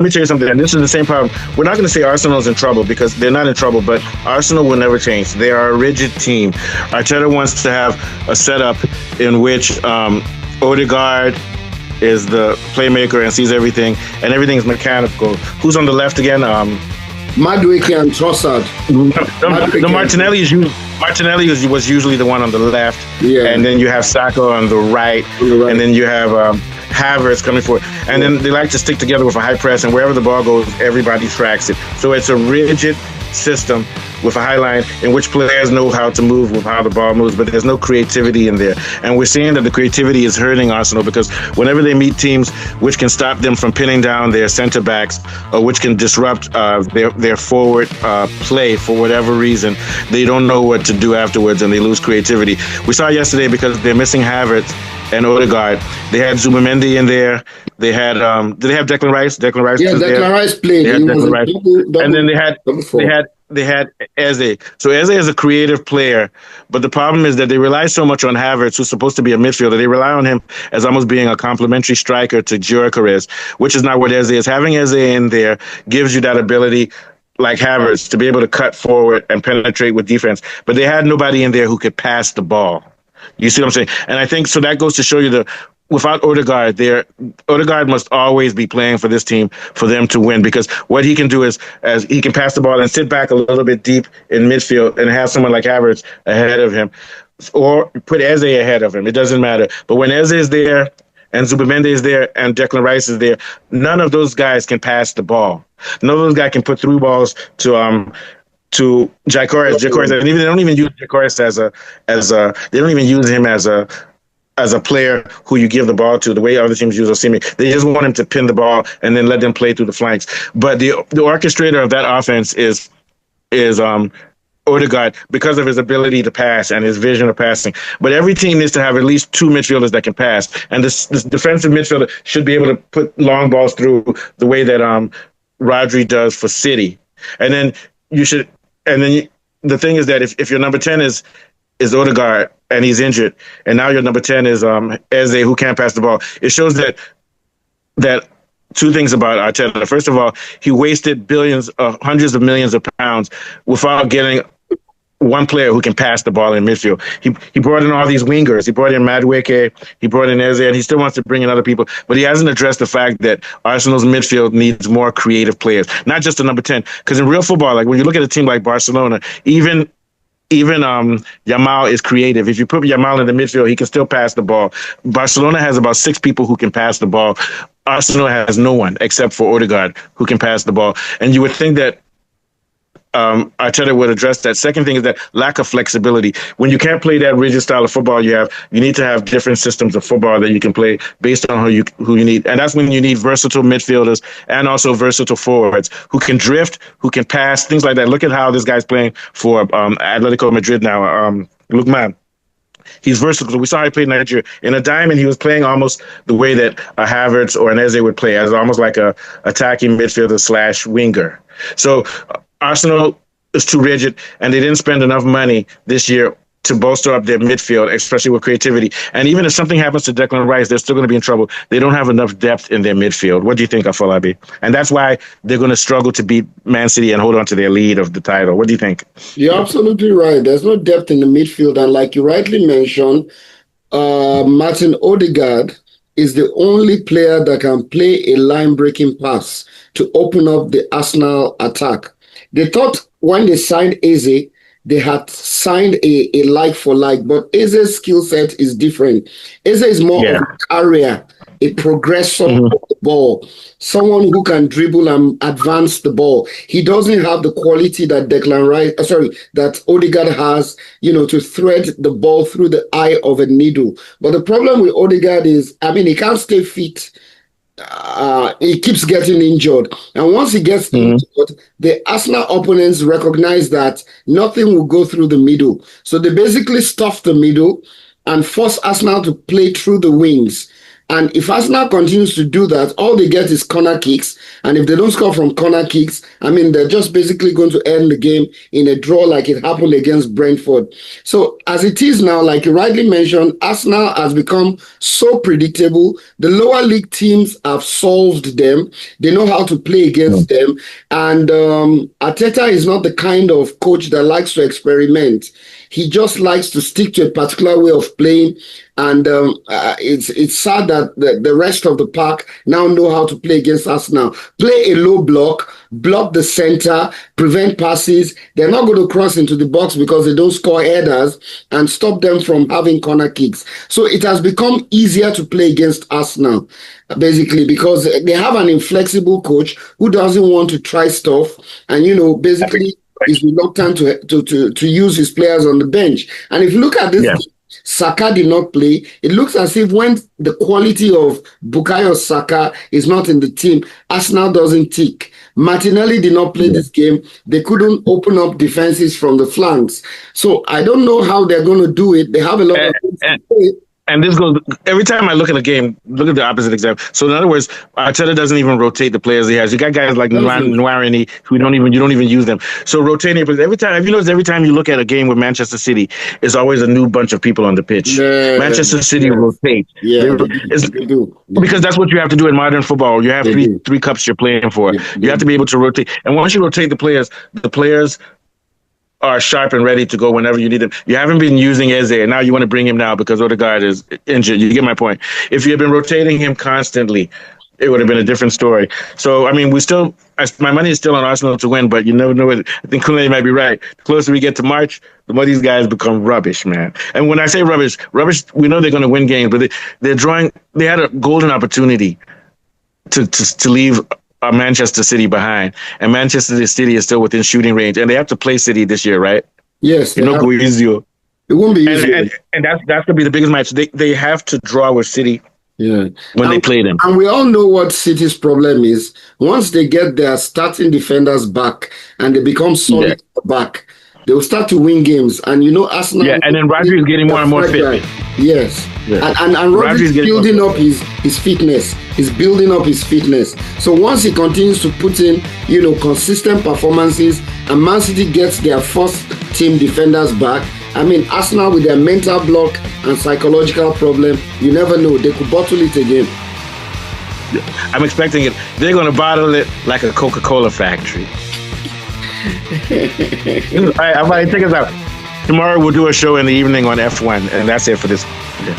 me tell you something, and this is the same problem. We're not going to say Arsenal's in trouble because they're not in trouble, but Arsenal will never change. They are a rigid team. Arteta wants to have a setup in which Odegaard is the playmaker and sees everything, and everything is mechanical. Who's on the left again? Madueke and Trossard. Martinelli was usually the one on the left, yeah. And then you have Saka on the right, and then you have Havertz coming forward. And then they like to stick together with a high press, and wherever the ball goes, everybody tracks it. So it's a rigid system with a high line in which players know how to move with how the ball moves, but there's no creativity in there. And we're seeing that the creativity is hurting Arsenal because whenever they meet teams which can stop them from pinning down their center backs or which can disrupt their forward play for whatever reason, they don't know what to do afterwards and they lose creativity. We saw yesterday because they're missing Havertz and Odegaard. They had Zubimendi in there. They had did they have Declan Rice? Declan Rice. Yeah, Declan Rice played. They had Declan Rice. And then they had Eze. So Eze is a creative player, but the problem is that they rely so much on Havertz, who's supposed to be a midfielder. They rely on him as almost being a complementary striker to Gyökeres, which is not what Eze is. Having Eze in there gives you that ability, like Havertz, to be able to cut forward and penetrate with defense. But they had nobody in there who could pass the ball. You see what I'm saying? And I think so that goes to show you without Odegaard, Odegaard must always be playing for this team for them to win, because what he can do is as he can pass the ball and sit back a little bit deep in midfield and have someone like Havertz ahead of him, or put Eze ahead of him. It doesn't matter. But when Eze is there and Zubimendi is there and Declan Rice is there, none of those guys can pass the ball. None of those guys can put through balls to Gyökeres, and they don't even use Gyökeres they don't even use him as a player who you give the ball to, the way other teams use Osimhen. They just want him to pin the ball and then let them play through the flanks. But the orchestrator of that offense is Odegaard, because of his ability to pass and his vision of passing. But every team needs to have at least two midfielders that can pass, and this defensive midfielder should be able to put long balls through the way that Rodri does for City. And then the thing is that if your number 10 is Odegaard and he's injured, and now your number 10 is Eze, who can't pass the ball, it shows that two things about Arteta. First of all, he wasted hundreds of millions of pounds without getting one player who can pass the ball in midfield. He brought in all these wingers. He brought in Madueke, he brought in Eze, and he still wants to bring in other people, but he hasn't addressed the fact that Arsenal's midfield needs more creative players, not just the number 10. Because in real football, like when you look at a team like Barcelona, even Yamal is creative. If you put Yamal in the midfield, he can still pass the ball. Barcelona has about 6 people who can pass the ball. Arsenal has no one except for Odegaard who can pass the ball. And you would think that Arteta would address that. Second thing is that lack of flexibility. When you can't play that rigid style of football you need to have different systems of football that you can play based on who you need. And that's when you need versatile midfielders and also versatile forwards who can drift, who can pass, things like that. Look at how this guy's playing for Atletico Madrid now. Lookman. He's versatile. We saw how he played in Nigeria. In a diamond, he was playing almost the way that a Havertz or an Eze would play, as almost like a attacking midfielder / winger. So Arsenal is too rigid, and they didn't spend enough money this year to bolster up their midfield, especially with creativity. And even if something happens to Declan Rice, they're still going to be in trouble. They don't have enough depth in their midfield. What do you think, Afolabi? And that's why they're going to struggle to beat Man City and hold on to their lead of the title. What do you think? You're absolutely right. There's no depth in the midfield. And like you rightly mentioned, Martin Odegaard is the only player that can play a line-breaking pass to open up the Arsenal attack. They thought when they signed Eze, they had signed a like for like, but Eze's skill set is different. Eze is more of a carrier, a progressor of the ball, someone who can dribble and advance the ball. He doesn't have the quality that that Odegaard has, to thread the ball through the eye of a needle. But the problem with Odegaard is, he can't stay fit. He keeps getting injured. And once he gets injured, the Arsenal opponents recognize that nothing will go through the middle. So they basically stuff the middle and force Arsenal to play through the wings. And if Arsenal continues to do that, all they get is corner kicks. And if they don't score from corner kicks, I mean, they're just basically going to end the game in a draw like it happened against Brentford. So as it is now, like you rightly mentioned, Arsenal has become so predictable. The lower league teams have solved them. They know how to play against them. And Arteta is not the kind of coach that likes to experiment. He just likes to stick to a particular way of playing. And it's sad that the rest of the pack now know how to play against us now. Play a low block the center, prevent passes. They're not going to cross into the box because they don't score headers, and stop them from having corner kicks. So it has become easier to play against us now, basically, because they have an inflexible coach who doesn't want to try stuff, and, basically is reluctant to use his players on the bench. And if you look at this game, Saka did not play. It looks as if when the quality of Bukayo Saka is not in the team, Arsenal doesn't tick. Martinelli did not play this game. They couldn't open up defenses from the flanks. So I don't know how they're going to do it. They have a lot of things to play. And this goes every time I look at a game, look at the opposite example. So in other words, Arteta doesn't even rotate the players he has. You got guys like Nwarini who you don't even use them. So rotating, but every time, have you noticed every time you look at a game with Manchester City, it's always a new bunch of people on the pitch. Manchester City rotates. They do. Because that's what you have to do in modern football. You have three cups you're playing for. You have to be able to rotate. And once you rotate the players are sharp and ready to go whenever you need them. You haven't been using Eze, and now you want to bring him now because Odegaard is injured. You get my point. If you had been rotating him constantly, it would have been a different story. So, I mean, my money is still on Arsenal to win, but you never know. I think Kunle might be right. The closer we get to March, the more these guys become rubbish, man. And when I say rubbish, we know they're going to win games, but they had a golden opportunity to leave Manchester City behind, and Manchester City is still within shooting range, and they have to play City this year, right? Yes, it won't be easy. It won't be easy, and that's going to be the biggest match. They have to draw with City. When they play them. And we all know what City's problem is. Once they get their starting defenders back and they become solid back, they will start to win games. And Arsenal. Yeah, and then Rodri is getting more and more fit. Yes. Yeah. And Rodri is building up his fitness. He's building up his fitness. So once he continues to put in, consistent performances, and Man City gets their first team defenders back, I mean, Arsenal with their mental block and psychological problem, you never know. They could bottle it again. I'm expecting it. They're going to bottle it like a Coca-Cola factory. All right, everybody, take us out. Tomorrow we'll do a show in the evening on F1, and that's it for this.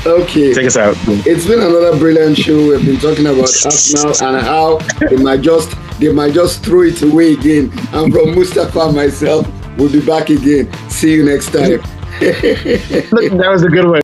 Okay. Take us out. It's been another brilliant show. We've been talking about Arsenal and how they might just throw it away again. I'm from Mustafa myself. We'll be back again. See you next time. That was a good one.